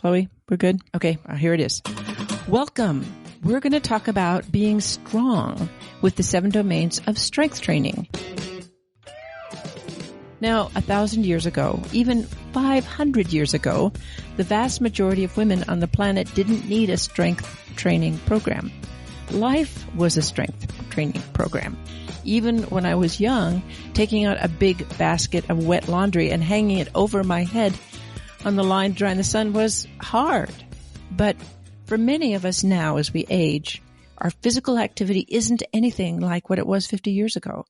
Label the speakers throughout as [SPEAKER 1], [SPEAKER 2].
[SPEAKER 1] Chloe, we're good? Okay, here it is. Welcome. We're going to talk about being strong with the 7 domains of strength training. Now, 1,000 years ago, even 500 years ago, the vast majority of women on the planet didn't need a strength training program. Life was a strength training program. Even when I was young, taking out a big basket of wet laundry and hanging it over my head on the line to dry in the sun was hard. But for many of us now, as we age, our physical activity isn't anything like what it was 50 years ago,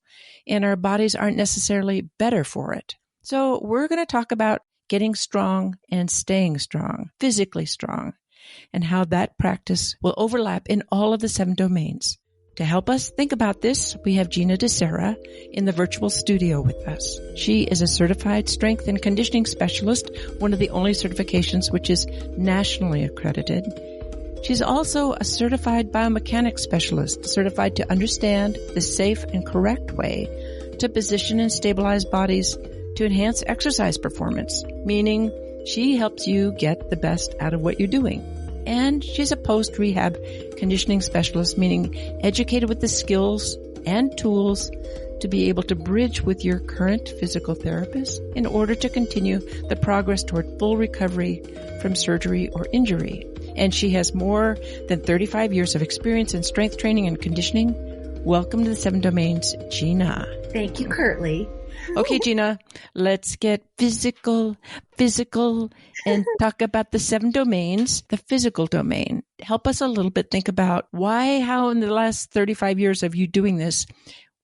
[SPEAKER 1] and our bodies aren't necessarily better for it. So we're going to talk about getting strong and staying strong, physically strong, and how that practice will overlap in all of the 7 domains. To help us think about this, we have Gina DiSera in the virtual studio with us. She is a certified strength and conditioning specialist, one of the only certifications which is nationally accredited. She's also a certified biomechanics specialist, certified to understand the safe and correct way to position and stabilize bodies to enhance exercise performance, meaning she helps you get the best out of what you're doing. And she's a post-rehab conditioning specialist, meaning educated with the skills and tools to be able to bridge with your current physical therapist in order to continue the progress toward full recovery from surgery or injury. And she has more than 35 years of experience in strength training and conditioning. Welcome to the 7 domains, Gina.
[SPEAKER 2] Thank you, Curtly.
[SPEAKER 1] Okay, Gina, let's get physical, and talk about the 7 domains, the physical domain. Help us a little bit think about how in the last 35 years of you doing this,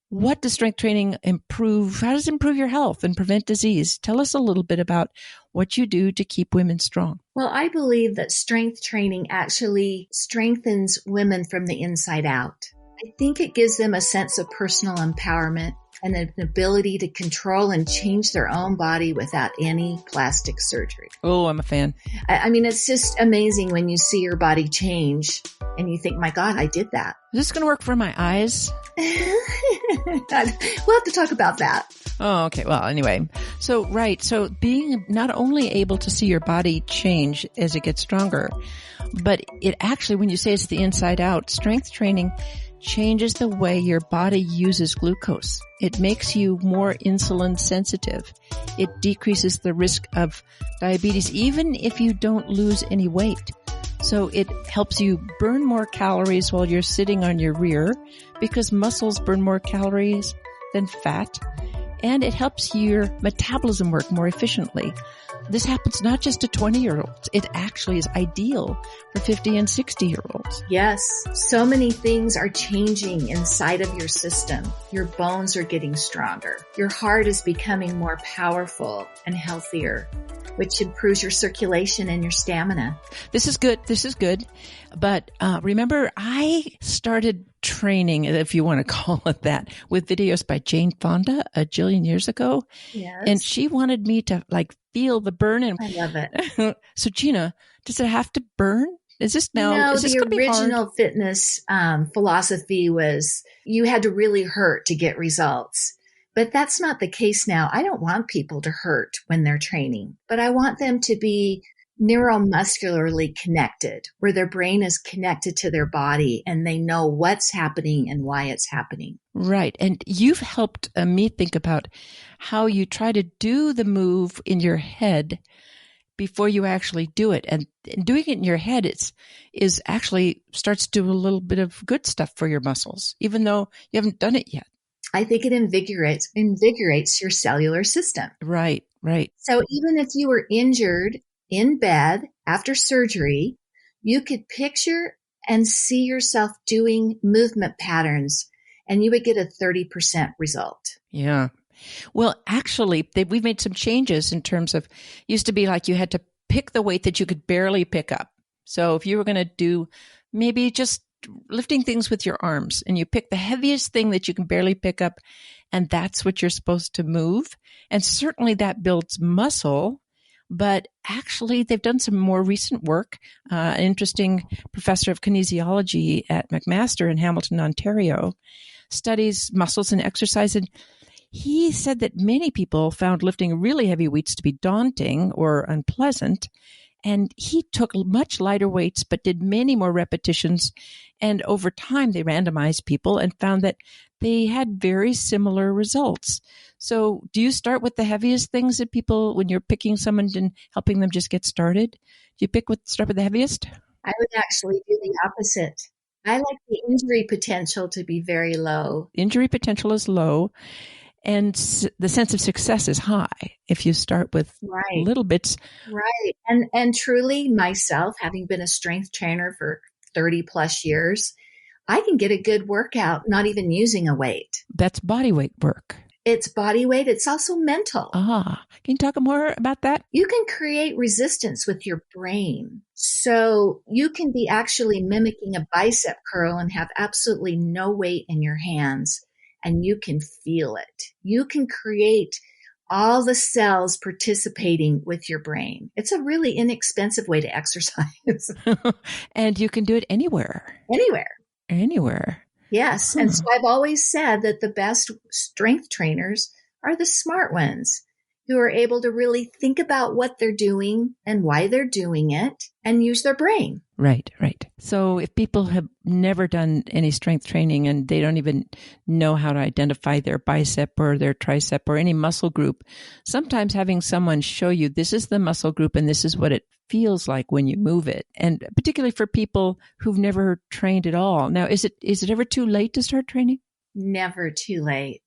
[SPEAKER 1] what does strength training improve? How does it improve your health and prevent disease? Tell us a little bit about what you do to keep women strong.
[SPEAKER 2] Well, I believe that strength training actually strengthens women from the inside out. I think it gives them a sense of personal empowerment and an ability to control and change their own body without any plastic surgery.
[SPEAKER 1] Oh, I'm a fan.
[SPEAKER 2] I mean, it's just amazing when you see your body change and you think, my God, I did that.
[SPEAKER 1] Is this going to work for my eyes?
[SPEAKER 2] We'll have to talk about that.
[SPEAKER 1] Oh, okay. Well, anyway. So being not only able to see your body change as it gets stronger, but it actually, when you say it's the inside out, strength training changes the way your body uses glucose. It makes you more insulin sensitive. It decreases the risk of diabetes, even if you don't lose any weight. So it helps you burn more calories while you're sitting on your rear, because muscles burn more calories than fat. And it helps your metabolism work more efficiently. This happens not just to 20-year-olds. It actually is ideal for 50 and 60-year-olds.
[SPEAKER 2] Yes. So many things are changing inside of your system. Your bones are getting stronger. Your heart is becoming more powerful and healthier, which improves your circulation and your stamina.
[SPEAKER 1] This is good. But remember, I started training, if you want to call it that, with videos by Jane Fonda a jillion years ago.
[SPEAKER 2] Yes.
[SPEAKER 1] And she wanted me to feel the burn. And
[SPEAKER 2] I love it.
[SPEAKER 1] So Gina, does it have to burn? Is this
[SPEAKER 2] the original fitness philosophy was you had to really hurt to get results. But that's not the case now. I don't want people to hurt when they're training, but I want them to be neuromuscularly connected, where their brain is connected to their body and they know what's happening and why it's happening.
[SPEAKER 1] Right. And you've helped me think about how you try to do the move in your head before you actually do it. And doing it in your head is actually starts to do a little bit of good stuff for your muscles, even though you haven't done it yet.
[SPEAKER 2] I think it invigorates your cellular system.
[SPEAKER 1] Right.
[SPEAKER 2] So even if you were injured in bed after surgery, you could picture and see yourself doing movement patterns, and you would get a 30% result.
[SPEAKER 1] Yeah. Well, actually, we've made some changes in terms of, used to be like you had to pick the weight that you could barely pick up. So if you were going to do maybe just lifting things with your arms, and you pick the heaviest thing that you can barely pick up, and that's what you're supposed to move. And certainly that builds muscle, but actually they've done some more recent work. An interesting professor of kinesiology at McMaster in Hamilton, Ontario, studies muscles and exercise, and he said that many people found lifting really heavy weights to be daunting or unpleasant, And he took much lighter weights, but did many more repetitions. And over time, they randomized people and found that they had very similar results. So do you start with the heaviest things that people, when you're picking someone and helping them just get started? Do you start with the heaviest?
[SPEAKER 2] I would actually do the opposite. I like the injury potential to be very low.
[SPEAKER 1] Injury potential is low, and the sense of success is high if you start with little bits.
[SPEAKER 2] Right. And truly, myself, having been a strength trainer for 30 plus years, I can get a good workout not even using a weight.
[SPEAKER 1] That's body weight work.
[SPEAKER 2] It's body weight. It's also mental.
[SPEAKER 1] Can you talk more about that?
[SPEAKER 2] You can create resistance with your brain. So you can be actually mimicking a bicep curl and have absolutely no weight in your hands, and you can feel it. You can create all the cells participating with your brain. It's a really inexpensive way to exercise.
[SPEAKER 1] And you can do it anywhere.
[SPEAKER 2] Anywhere. Yes. And so I've always said that the best strength trainers are the smart ones who are able to really think about what they're doing and why they're doing it and use their brain.
[SPEAKER 1] Right. So if people have never done any strength training and they don't even know how to identify their bicep or their tricep or any muscle group, sometimes having someone show you this is the muscle group and this is what it feels like when you move it. And particularly for people who've never trained at all. Now, is it ever too late to start training?
[SPEAKER 2] Never too late.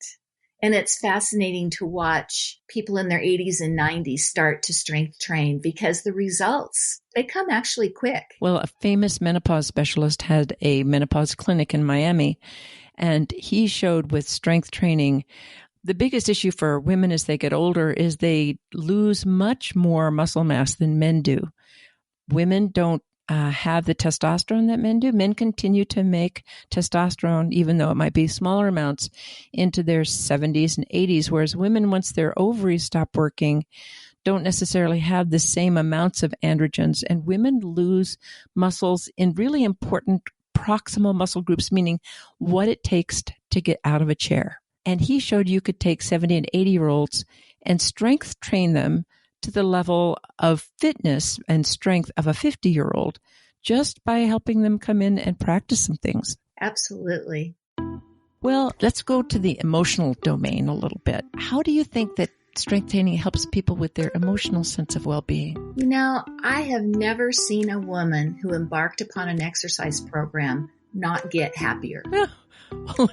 [SPEAKER 2] And it's fascinating to watch people in their 80s and 90s start to strength train because the results, they come actually quick.
[SPEAKER 1] Well, a famous menopause specialist had a menopause clinic in Miami, and he showed with strength training, the biggest issue for women as they get older is they lose much more muscle mass than men do. Women don't have the testosterone that men do. Men continue to make testosterone, even though it might be smaller amounts, into their 70s and 80s, whereas women, once their ovaries stop working, don't necessarily have the same amounts of androgens, and women lose muscles in really important proximal muscle groups, meaning what it takes to get out of a chair. And he showed you could take 70 and 80-year-olds and strength train them to the level of fitness and strength of a 50-year-old just by helping them come in and practice some things.
[SPEAKER 2] Absolutely.
[SPEAKER 1] Well, let's go to the emotional domain a little bit. How do you think that strength training helps people with their emotional sense of well-being?
[SPEAKER 2] You know, I have never seen a woman who embarked upon an exercise program not get happier.
[SPEAKER 1] Yeah. Well,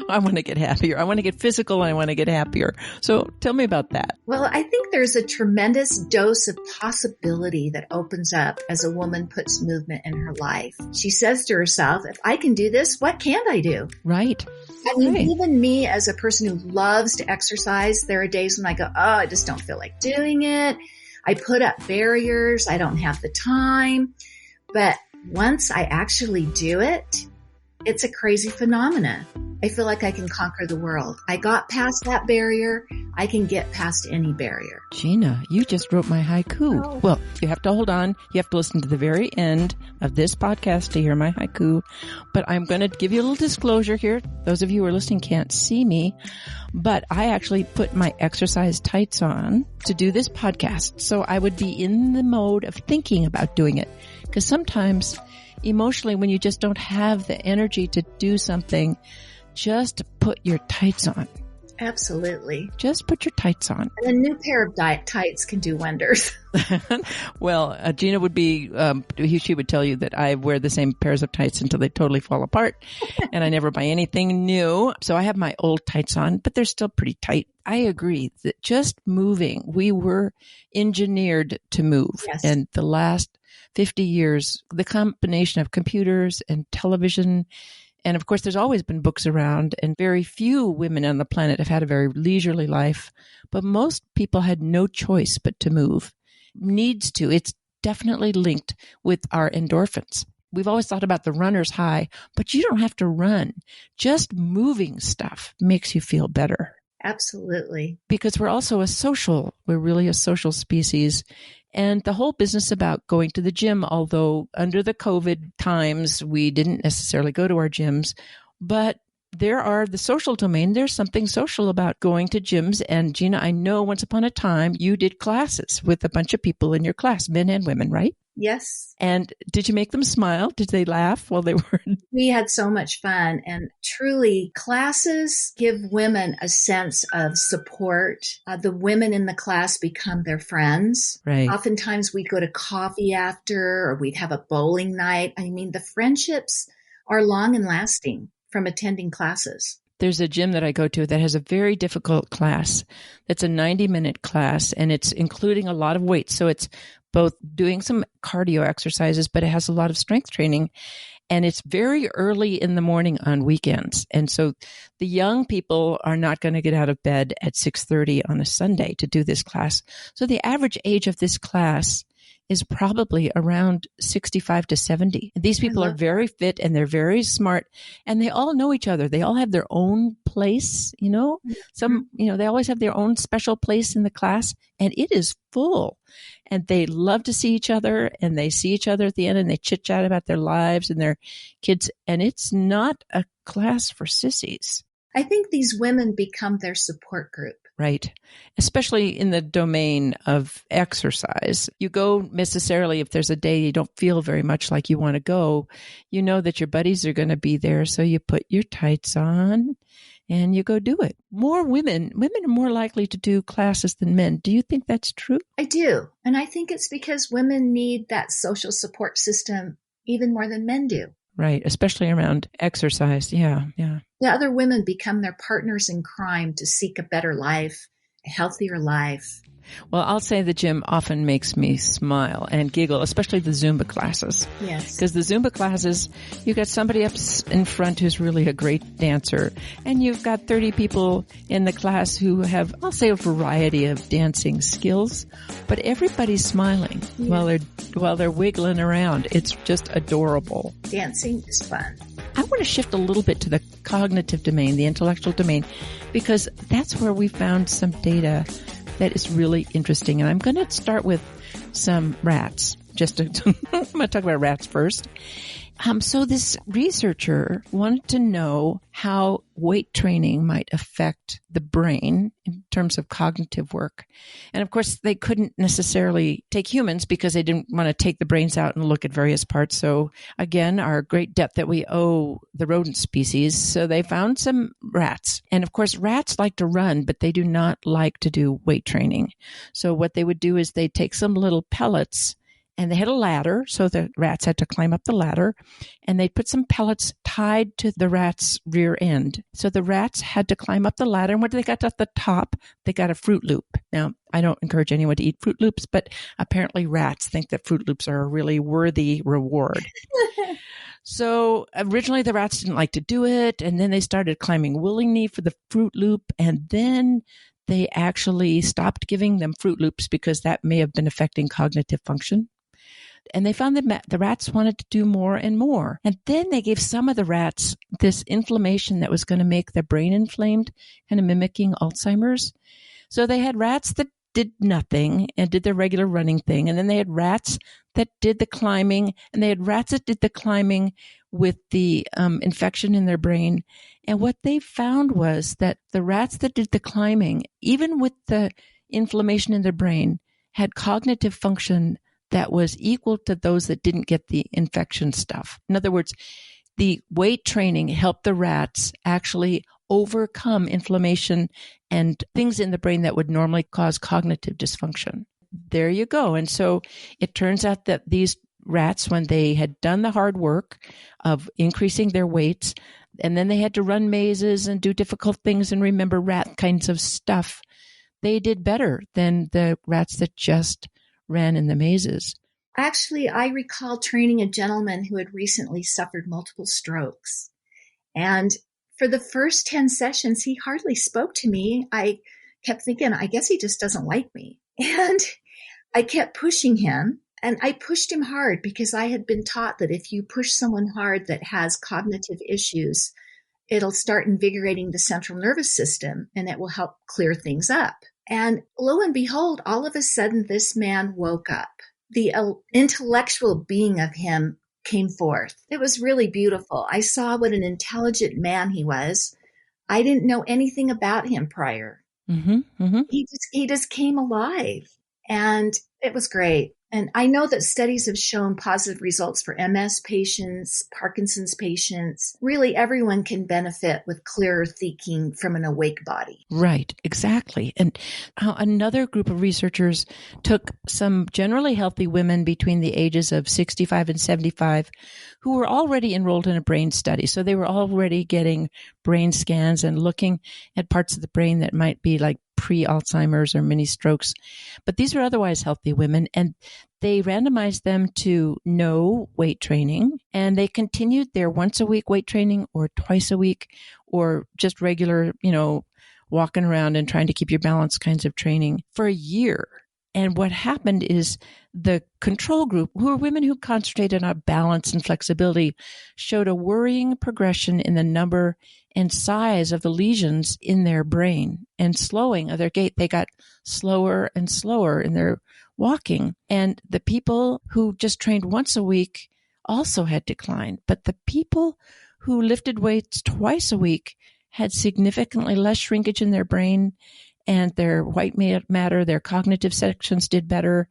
[SPEAKER 1] I want to get happier. I want to get physical and I want to get happier. So tell me about that.
[SPEAKER 2] Well, I think there's a tremendous dose of possibility that opens up as a woman puts movement in her life. She says to herself, if I can do this, what can't I do?
[SPEAKER 1] Right.
[SPEAKER 2] I mean, even me as a person who loves to exercise, there are days when I go, I just don't feel like doing it. I put up barriers. I don't have the time. But once I actually do it, it's a crazy phenomenon. I feel like I can conquer the world. I got past that barrier. I can get past any barrier.
[SPEAKER 1] Gina, you just wrote my haiku. Oh. Well, you have to hold on. You have to listen to the very end of this podcast to hear my haiku. But I'm going to give you a little disclosure here. Those of you who are listening can't see me, but I actually put my exercise tights on to do this podcast. So I would be in the mode of thinking about doing it. Because sometimes emotionally, when you just don't have the energy to do something, just put your tights on.
[SPEAKER 2] Absolutely.
[SPEAKER 1] Just put your tights on.
[SPEAKER 2] And a new pair of tights can do wonders.
[SPEAKER 1] Well, Gina would be, she would tell you that I wear the same pairs of tights until they totally fall apart and I never buy anything new. So I have my old tights on, but they're still pretty tight. I agree that just moving, we were engineered to move.
[SPEAKER 2] Yes.
[SPEAKER 1] And the last 50 years, the combination of computers and television, and of course, there's always been books around, and very few women on the planet have had a very leisurely life, but most people had no choice but to move. Needs to. It's definitely linked with our endorphins. We've always thought about the runner's high, but you don't have to run. Just moving stuff makes you feel better.
[SPEAKER 2] Absolutely.
[SPEAKER 1] Because we're really a social species. And the whole business about going to the gym, although under the COVID times, we didn't necessarily go to our gyms, but there are the social domain. There's something social about going to gyms. And Gina, I know once upon a time you did classes with a bunch of people in your class, men and women, right?
[SPEAKER 2] Yes.
[SPEAKER 1] And did you make them smile? Did they laugh while they were?
[SPEAKER 2] We had so much fun. And truly, classes give women a sense of support. The women in the class become their friends.
[SPEAKER 1] Right.
[SPEAKER 2] Oftentimes we'd go to coffee after, or we'd have a bowling night. I mean, the friendships are long and lasting from attending classes.
[SPEAKER 1] There's a gym that I go to that has a very difficult class. That's a 90-minute class, and it's including a lot of weights. So it's both doing some cardio exercises, but it has a lot of strength training. And it's very early in the morning on weekends. And so the young people are not going to get out of bed at 6:30 on a Sunday to do this class. So the average age of this class is probably around 65 to 70. These people are very fit and they're very smart and they all know each other. They all have their own place, they always have their own special place in the class and it is full and they love to see each other and they see each other at the end and they chit chat about their lives and their kids. And it's not a class for sissies.
[SPEAKER 2] I think these women become their support group.
[SPEAKER 1] Right. Especially in the domain of exercise. You go necessarily if there's a day you don't feel very much like you want to go, you know that your buddies are going to be there. So you put your tights on and you go do it. Women are more likely to do classes than men. Do you think that's true?
[SPEAKER 2] I do. And I think it's because women need that social support system even more than men do.
[SPEAKER 1] Right, especially around exercise. Yeah.
[SPEAKER 2] The other women become their partners in crime to seek a better life, a healthier life.
[SPEAKER 1] Well, I'll say the gym often makes me smile and giggle, especially the Zumba classes.
[SPEAKER 2] Yes.
[SPEAKER 1] Because the Zumba classes, you've got somebody up in front who's really a great dancer, and you've got 30 people in the class who have, I'll say, a variety of dancing skills, but everybody's smiling while they're wiggling around. It's just adorable.
[SPEAKER 2] Dancing is fun.
[SPEAKER 1] I want to shift a little bit to the cognitive domain, the intellectual domain, because that's where we found some data that is really interesting. And I'm going to start with some rats. I'm going to talk about rats first. So this researcher wanted to know how weight training might affect the brain in terms of cognitive work. And of course, they couldn't necessarily take humans because they didn't want to take the brains out and look at various parts. So again, our great debt that we owe the rodent species. So they found some rats. And of course, rats like to run, but they do not like to do weight training. So what they would do is they'd take some little pellets and they had a ladder, so the rats had to climb up the ladder, and they put some pellets tied to the rat's rear end. So the rats had to climb up the ladder, and when they got to the top, they got a Fruit Loop. Now, I don't encourage anyone to eat Fruit Loops, but apparently rats think that Fruit Loops are a really worthy reward. So originally the rats didn't like to do it, and then they started climbing willingly for the Fruit Loop, and then they actually stopped giving them Fruit Loops because that may have been affecting cognitive function. And they found that the rats wanted to do more and more. And then they gave some of the rats this inflammation that was going to make their brain inflamed, kind of mimicking Alzheimer's. So they had rats that did nothing and did their regular running thing. And then they had rats that did the climbing, and they had rats that did the climbing with the infection in their brain. And what they found was that the rats that did the climbing, even with the inflammation in their brain, had cognitive function that was equal to those that didn't get the infection stuff. In other words, the weight training helped the rats actually overcome inflammation and things in the brain that would normally cause cognitive dysfunction. There you go. And so it turns out that these rats, when they had done the hard work of increasing their weights, and then they had to run mazes and do difficult things and remember rat kinds of stuff, they did better than the rats that just ran in the mazes.
[SPEAKER 2] Actually, I recall training a gentleman who had recently suffered multiple strokes. And for the first 10 sessions, he hardly spoke to me. I kept thinking, I guess he just doesn't like me. And I kept pushing him. And I pushed him hard because I had been taught that if you push someone hard that has cognitive issues, it'll start invigorating the central nervous system and it will help clear things up. And lo and behold, all of a sudden, this man woke up. The intellectual being of him came forth. It was really beautiful. I saw what an intelligent man he was. I didn't know anything about him prior.
[SPEAKER 1] Mm-hmm, mm-hmm.
[SPEAKER 2] He just came alive, and it was great. And I know that studies have shown positive results for MS patients, Parkinson's patients. Really, everyone can benefit with clearer thinking from an awake body.
[SPEAKER 1] Right, exactly. And another group of researchers took some generally healthy women between the ages of 65 and 75 who were already enrolled in a brain study. So they were already getting brain scans and looking at parts of the brain that might be like pre-Alzheimer's or mini strokes. But these were otherwise healthy women, and they randomized them to no weight training, and they continued their once a week weight training or twice a week or just regular, walking around and trying to keep your balance kinds of training for a year. And what happened is the control group, who were women who concentrated on balance and flexibility, showed a worrying progression in the number and size of the lesions in their brain and slowing of their gait. They got slower and slower in their walking. And the people who just trained once a week also had declined. But the people who lifted weights twice a week had significantly less shrinkage in their brain, and their white matter, their cognitive sections did better,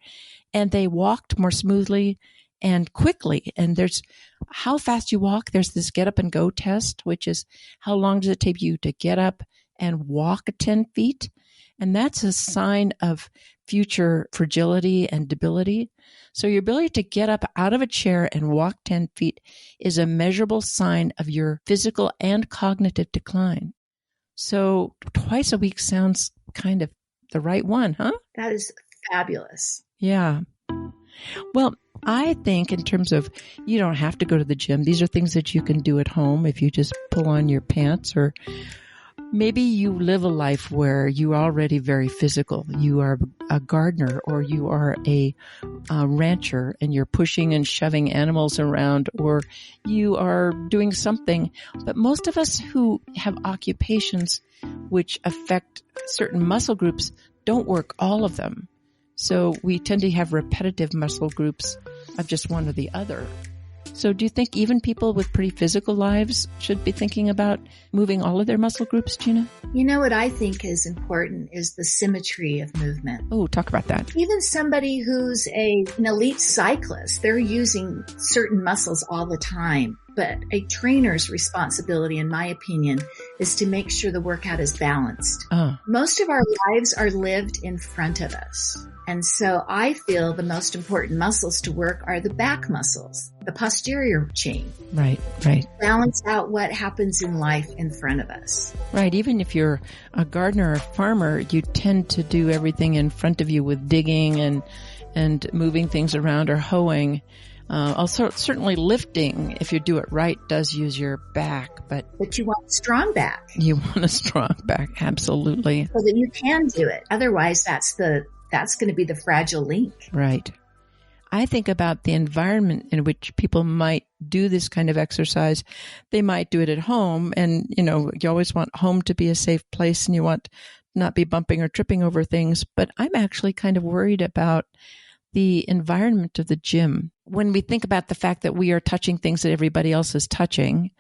[SPEAKER 1] and they walked more smoothly and quickly. And there's how fast you walk. There's this get up and go test, which is how long does it take you to get up and walk 10 feet? And that's a sign of future fragility and debility. So your ability to get up out of a chair and walk 10 feet is a measurable sign of your physical and cognitive decline. So twice a week sounds kind of the right one, huh?
[SPEAKER 2] That is fabulous.
[SPEAKER 1] Yeah. Well, I think in terms of you don't have to go to the gym. These are things that you can do at home if you just pull on your pants, or maybe you live a life where you're already very physical. You are a gardener, or you are a rancher and you're pushing and shoving animals around, or you are doing something. But most of us who have occupations which affect certain muscle groups don't work all of them. So we tend to have repetitive muscle groups of just one or the other. So do you think even people with pretty physical lives should be thinking about moving all of their muscle groups, Gina?
[SPEAKER 2] You know what I think is important is the symmetry of movement.
[SPEAKER 1] Oh, talk about that.
[SPEAKER 2] Even somebody who's an elite cyclist, they're using certain muscles all the time. But a trainer's responsibility, in my opinion, is to make sure the workout is balanced. Most of our lives are lived in front of us. And so I feel the most important muscles to work are the back muscles, the posterior chain.
[SPEAKER 1] Right.
[SPEAKER 2] Balance out what happens in life in front of us. Right.
[SPEAKER 1] Even if you're a gardener or farmer, you tend to do everything in front of you with digging and moving things around or hoeing. Also, certainly lifting, if you do it right, does use your back, but
[SPEAKER 2] you want a strong back.
[SPEAKER 1] You want a strong back, absolutely.
[SPEAKER 2] So that you can do it. Otherwise, that's going to be the fragile link.
[SPEAKER 1] Right. I think about the environment in which people might do this kind of exercise. They might do it at home, and, you always want home to be a safe place, and you want not be bumping or tripping over things. But I'm actually kind of worried about the environment of the gym. When we think about the fact that we are touching things that everybody else is touching,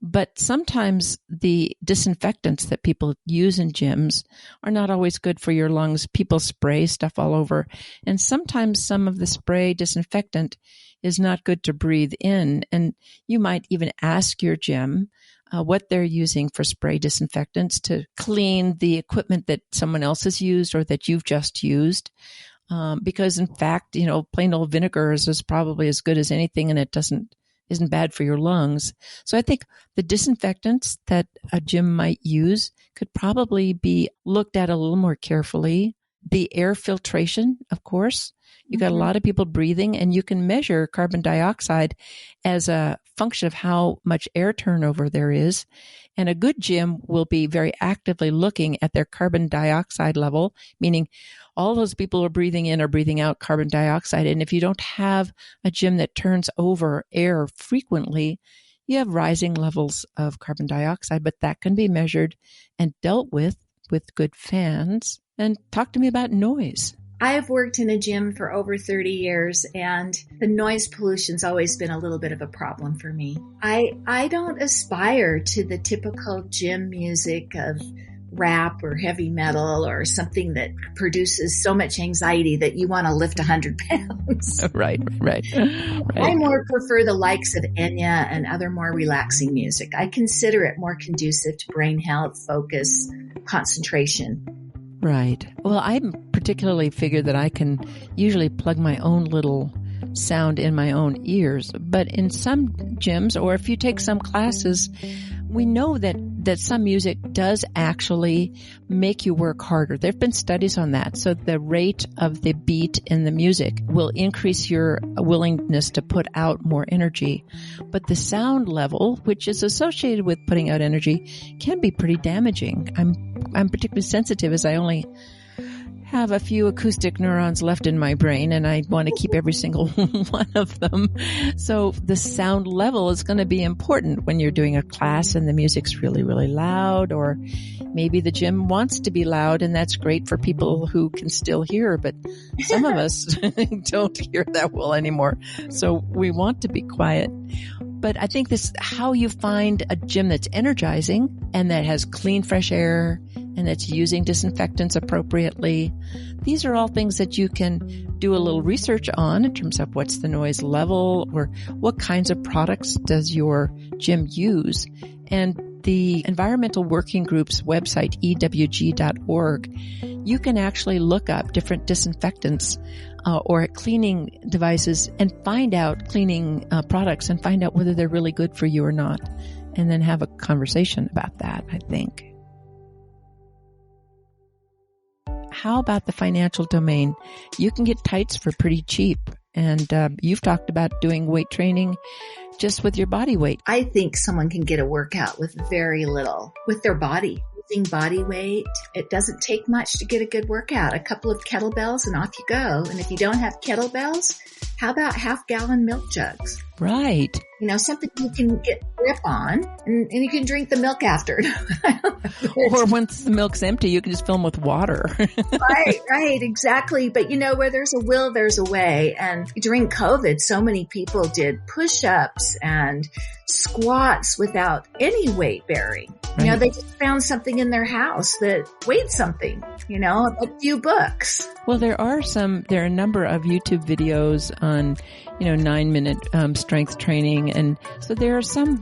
[SPEAKER 1] but sometimes the disinfectants that people use in gyms are not always good for your lungs. People spray stuff all over, and sometimes some of the spray disinfectant is not good to breathe in. And you might even ask your gym what they're using for spray disinfectants to clean the equipment that someone else has used or that you've just used. Because in fact, plain old vinegar is probably as good as anything, and it isn't bad for your lungs. So I think the disinfectants that a gym might use could probably be looked at a little more carefully. The air filtration, of course. You got a lot of people breathing, and you can measure carbon dioxide as a function of how much air turnover there is. And a good gym will be very actively looking at their carbon dioxide level, meaning all those people who are breathing in or breathing out carbon dioxide. And if you don't have a gym that turns over air frequently, you have rising levels of carbon dioxide, but that can be measured and dealt with good fans. And talk to me about noise.
[SPEAKER 2] I've worked in a gym for over 30 years, and the noise pollution's always been a little bit of a problem for me. I don't aspire to the typical gym music of rap or heavy metal or something that produces so much anxiety that you want to lift 100 pounds.
[SPEAKER 1] Right.
[SPEAKER 2] I more prefer the likes of Enya and other more relaxing music. I consider it more conducive to brain health, focus, concentration.
[SPEAKER 1] Right. Well, I particularly figure that I can usually plug my own little sound in my own ears. But in some gyms, or if you take some classes, we know that some music does actually make you work harder. There have been studies on that. So the rate of the beat in the music will increase your willingness to put out more energy. But the sound level, which is associated with putting out energy, can be pretty damaging. I'm particularly sensitive as I only have a few acoustic neurons left in my brain, and I want to keep every single one of them. So the sound level is going to be important when you're doing a class and the music's really, really loud, or maybe the gym wants to be loud, and that's great for people who can still hear, but some of us don't hear that well anymore. So we want to be quiet. But I think how you find a gym that's energizing and that has clean, fresh air and that's using disinfectants appropriately. These are all things that you can do a little research on in terms of what's the noise level or what kinds of products does your gym use. And the Environmental Working Group's website, ewg.org, you can actually look up different disinfectants or cleaning devices and find out cleaning products and find out whether they're really good for you or not, and then have a conversation about that, I think. How about the financial domain? You can get tights for pretty cheap. And you've talked about doing weight training just with your body weight.
[SPEAKER 2] I think someone can get a workout with very little, with their body. Using body weight, it doesn't take much to get a good workout. A couple of kettlebells and off you go. And if you don't have kettlebells, how about half-gallon milk jugs?
[SPEAKER 1] Right.
[SPEAKER 2] You know, something you can get grip on, and you can drink the milk after.
[SPEAKER 1] Or once the milk's empty, you can just fill them with water.
[SPEAKER 2] Right, exactly. But you know, where there's a will, there's a way. And during COVID, so many people did push-ups and squats without any weight bearing. Right. You know, they just found something in their house that weighed something, you know, a few books.
[SPEAKER 1] Well, there are a number of YouTube videos on, 9-minute strength training. And so there are some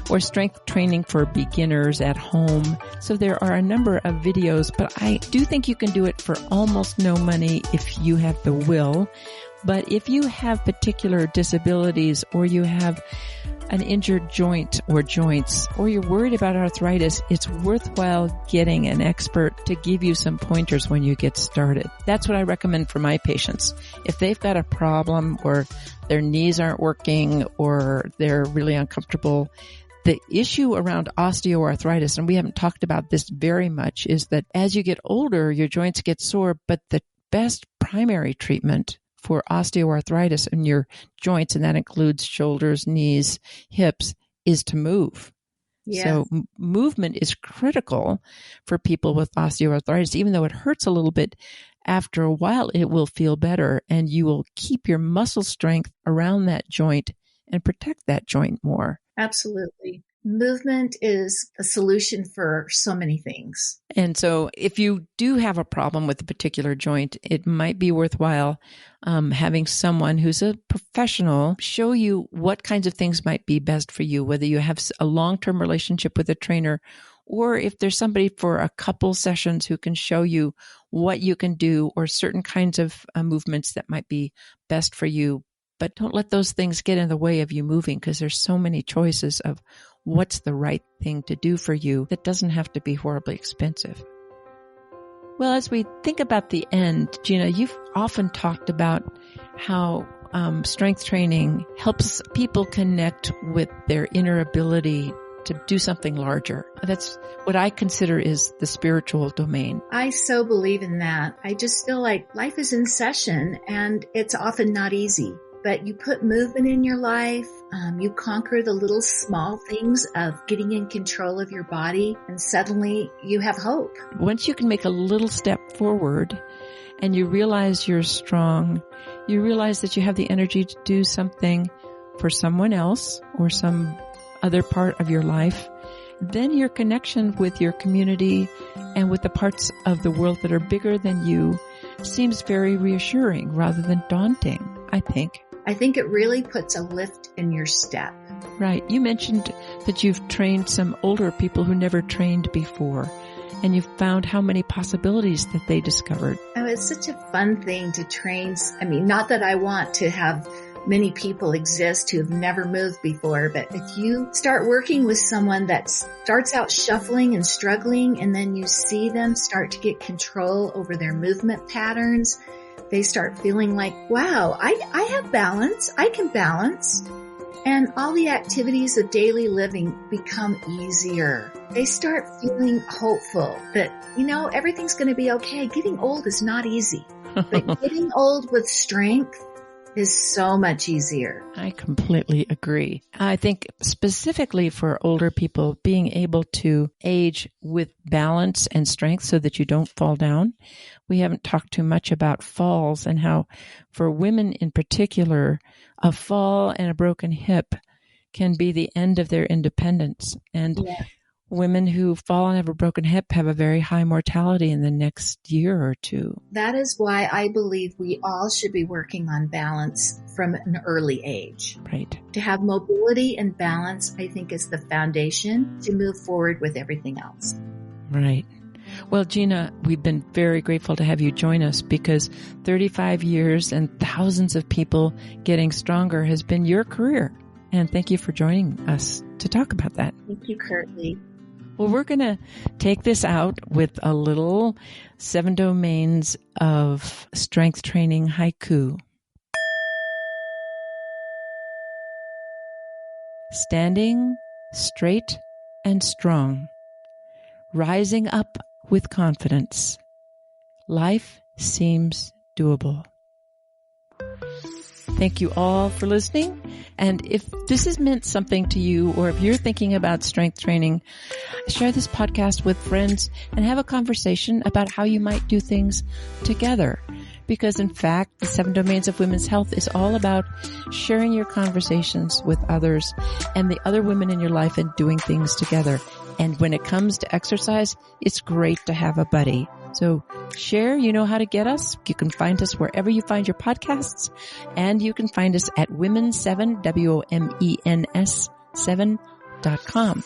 [SPEAKER 1] or strength training for beginners at home. So there are a number of videos, but I do think you can do it for almost no money if you have the will. But if you have particular disabilities, or you have an injured joint or joints, or you're worried about arthritis, it's worthwhile getting an expert to give you some pointers when you get started. That's what I recommend for my patients. If they've got a problem, or their knees aren't working, or they're really uncomfortable, the issue around osteoarthritis, and we haven't talked about this very much, is that as you get older, your joints get sore, but the best primary treatment for osteoarthritis in your joints, and that includes shoulders, knees, hips, is to move. Yeah. So movement is critical for people with osteoarthritis. Even though it hurts a little bit, after a while it will feel better, and you will keep your muscle strength around that joint and protect that joint more.
[SPEAKER 2] Absolutely. Movement is a solution for so many things.
[SPEAKER 1] And so if you do have a problem with a particular joint, it might be worthwhile having someone who's a professional show you what kinds of things might be best for you, whether you have a long-term relationship with a trainer, or if there's somebody for a couple sessions who can show you what you can do, or certain kinds of movements that might be best for you. But don't let those things get in the way of you moving, because there's so many choices of what's the right thing to do for you that doesn't have to be horribly expensive. Well, as we think about the end, Gina, you've often talked about how strength training helps people connect with their inner ability to do something larger. That's what I consider is the spiritual domain.
[SPEAKER 2] I so believe in that. I just feel like life is in session, and it's often not easy. But you put movement in your life, you conquer the little small things of getting in control of your body, and suddenly you have hope.
[SPEAKER 1] Once you can make a little step forward and you realize you're strong, you realize that you have the energy to do something for someone else or some other part of your life, then your connection with your community and with the parts of the world that are bigger than you seems very reassuring rather than daunting, I think.
[SPEAKER 2] I think it really puts a lift in your step.
[SPEAKER 1] Right. You mentioned that you've trained some older people who never trained before, and you've found how many possibilities that they discovered.
[SPEAKER 2] Oh, it's such a fun thing to train. I mean, not that I want to have many people exist who have never moved before, but if you start working with someone that starts out shuffling and struggling, and then you see them start to get control over their movement patterns, they start feeling like, wow, I have balance. I can balance. And all the activities of daily living become easier. They start feeling hopeful that, everything's going to be okay. Getting old is not easy, but getting old with strength is so much easier.
[SPEAKER 1] I completely agree. I think specifically for older people, being able to age with balance and strength so that you don't fall down. We haven't talked too much about falls and how for women in particular, a fall and a broken hip can be the end of their independence. And women who fall and have a broken hip have a very high mortality in the next year or two.
[SPEAKER 2] That is why I believe we all should be working on balance from an early age.
[SPEAKER 1] Right.
[SPEAKER 2] To have mobility and balance, I think, is the foundation to move forward with everything else.
[SPEAKER 1] Right. Well, Gina, we've been very grateful to have you join us because 35 years and thousands of people getting stronger has been your career. And thank you for joining us to talk about that.
[SPEAKER 2] Thank you, Curtly.
[SPEAKER 1] Well, we're going to take this out with a little 7 domains of strength training haiku. Standing straight and strong, rising up with confidence, life seems doable. Thank you all for listening. And if this has meant something to you, or if you're thinking about strength training, share this podcast with friends and have a conversation about how you might do things together. Because in fact, the 7 domains of women's health is all about sharing your conversations with others and the other women in your life and doing things together. And when it comes to exercise, it's great to have a buddy. So share, you know how to get us. You can find us wherever you find your podcasts, and you can find us at Women7, WOMENS7.com.